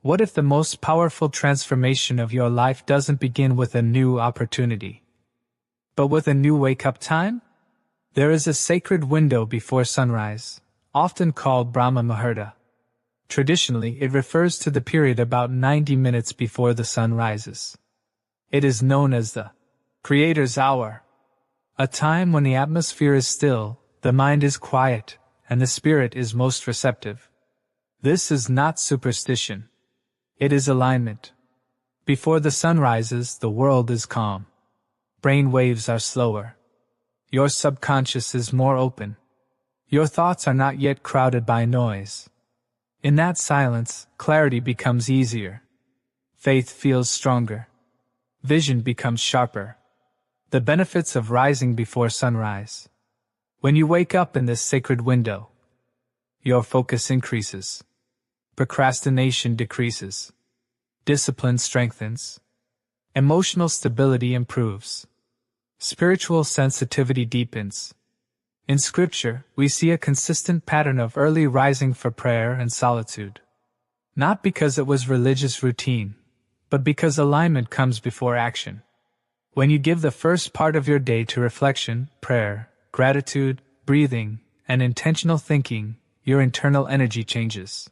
What if the most powerful transformation of your life doesn't begin with a new opportunity, but with a new wake-up time? There is a sacred window before sunrise, often called Brahma Muhurta. Traditionally, it refers to the period about 90 minutes before the sun rises. It is known as the Creator's Hour, a time when the atmosphere is still, the mind is quiet, and the spirit is most receptive. This is not superstition. It is alignment. Before the sun rises, the world is calm. Brain waves are slower. Your subconscious is more open. Your thoughts are not yet crowded by noise. In that silence, clarity becomes easier. Faith feels stronger. Vision becomes sharper. The benefits of rising before sunrise. When you wake up in this sacred window, your focus increases. Procrastination decreases. Discipline strengthens. Emotional stability improves. Spiritual sensitivity deepens. In Scripture, we see a consistent pattern of early rising for prayer and solitude. Not because it was religious routine, but because alignment comes before action. When you give the first part of your day to reflection, prayer, gratitude, breathing, and intentional thinking, your internal energy changes.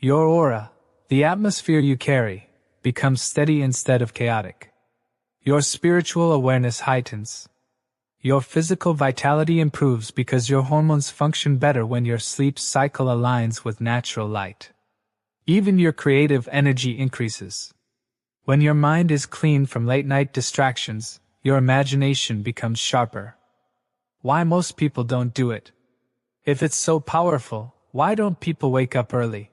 Your aura, the atmosphere you carry, becomes steady instead of chaotic. Your spiritual awareness heightens. Your physical vitality improves because your hormones function better when your sleep cycle aligns with natural light. Even your creative energy increases. When your mind is clean from late-night distractions, your imagination becomes sharper. Why most people don't do it? If it's so powerful, why don't people wake up early?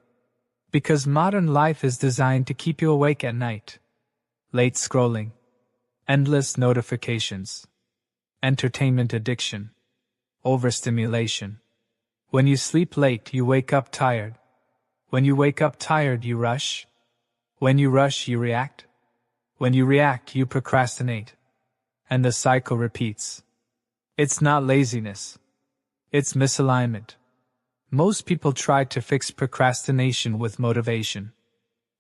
Because modern life is designed to keep you awake at night. Late scrolling. Endless notifications. Entertainment addiction. Overstimulation. When you sleep late, you wake up tired. When you wake up tired, you rush. When you rush, you react. When you react, you procrastinate. And the cycle repeats. It's not laziness. It's misalignment. Most people try to fix procrastination with motivation.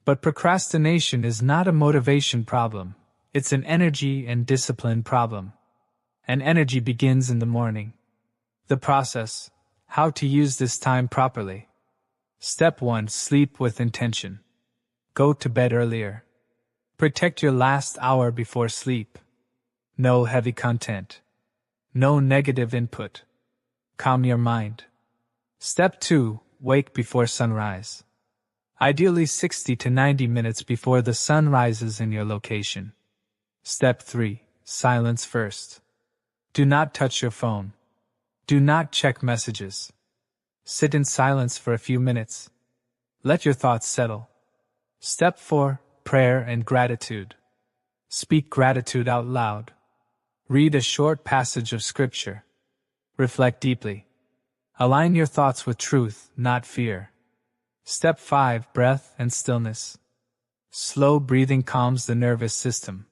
But procrastination is not a motivation problem. It's an energy and discipline problem. And energy begins in the morning. The process: how to use this time properly. Step 1. Sleep with intention. Go to bed earlier. Protect your last hour before sleep. No heavy content. No negative input. Calm your mind. Step 2. Wake before sunrise. Ideally 60 to 90 minutes before the sun rises in your location. Step 3. Silence first. Do not touch your phone. Do not check messages. Sit in silence for a few minutes. Let your thoughts settle. Step 4. Prayer and gratitude. Speak gratitude out loud. Read a short passage of Scripture. Reflect deeply. Align your thoughts with truth, not fear. Step 5. Breath and stillness. Slow breathing calms the nervous system.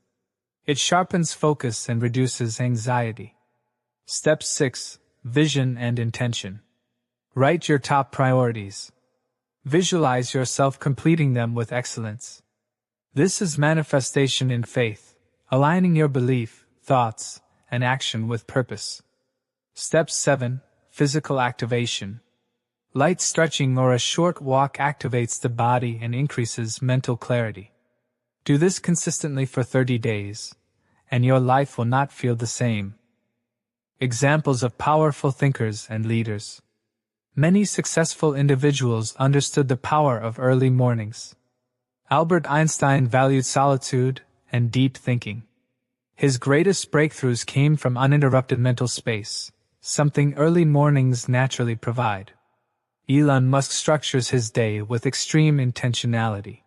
It sharpens focus and reduces anxiety. Step 6. Vision and intention. Write your top priorities. Visualize yourself completing them with excellence. This is manifestation in faith, aligning your belief, thoughts, and action with purpose. Step 7. Physical activation. Light stretching or a short walk activates the body and increases mental clarity. Do this consistently for 30 days, and your life will not feel the same. Examples of powerful thinkers and leaders. Many successful individuals understood the power of early mornings. Albert Einstein valued solitude and deep thinking. His greatest breakthroughs came from uninterrupted mental space, something early mornings naturally provide. Elon Musk structures his day with extreme intentionality.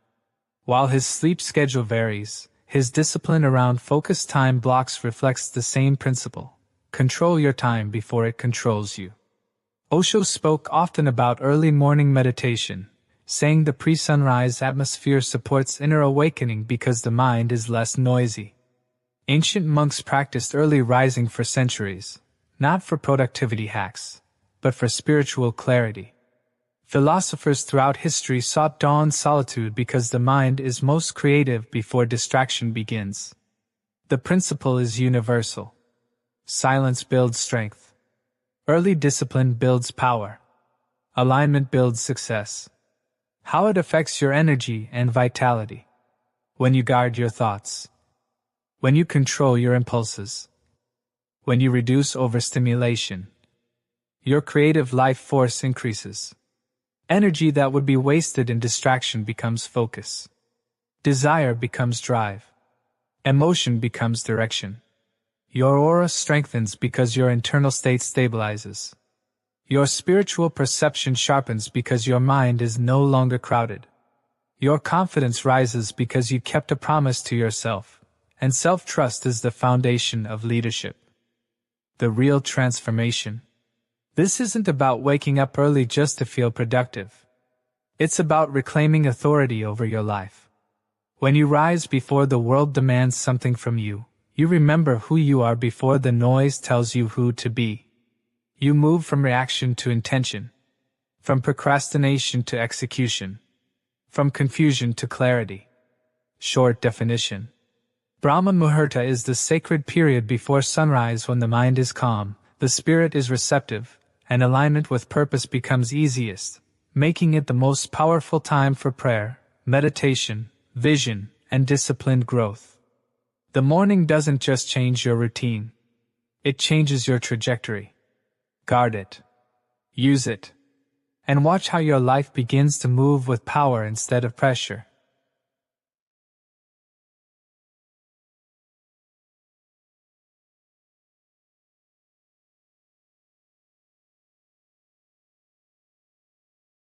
While his sleep schedule varies, his discipline around focused time blocks reflects the same principle. Control your time before it controls you. Osho spoke often about early morning meditation, saying the pre-sunrise atmosphere supports inner awakening because the mind is less noisy. Ancient monks practiced early rising for centuries, not for productivity hacks, but for spiritual clarity. Philosophers throughout history sought dawn solitude because the mind is most creative before distraction begins. The principle is universal. Silence builds strength. Early discipline builds power. Alignment builds success. How it affects your energy and vitality. When you guard your thoughts. When you control your impulses. When you reduce overstimulation. Your creative life force increases. Energy that would be wasted in distraction becomes focus. Desire becomes drive. Emotion becomes direction. Your aura strengthens because your internal state stabilizes. Your spiritual perception sharpens because your mind is no longer crowded. Your confidence rises because you kept a promise to yourself, and self-trust is the foundation of leadership. The real transformation. This isn't about waking up early just to feel productive. It's about reclaiming authority over your life. When you rise before the world demands something from you, you remember who you are before the noise tells you who to be. You move from reaction to intention, from procrastination to execution, from confusion to clarity. Short definition. Brahma Muhurta is the sacred period before sunrise when the mind is calm, the spirit is receptive, and alignment with purpose becomes easiest, making it the most powerful time for prayer, meditation, vision, and disciplined growth. The morning doesn't just change your routine. It changes your trajectory. Guard it. Use it. And watch how your life begins to move with power instead of pressure.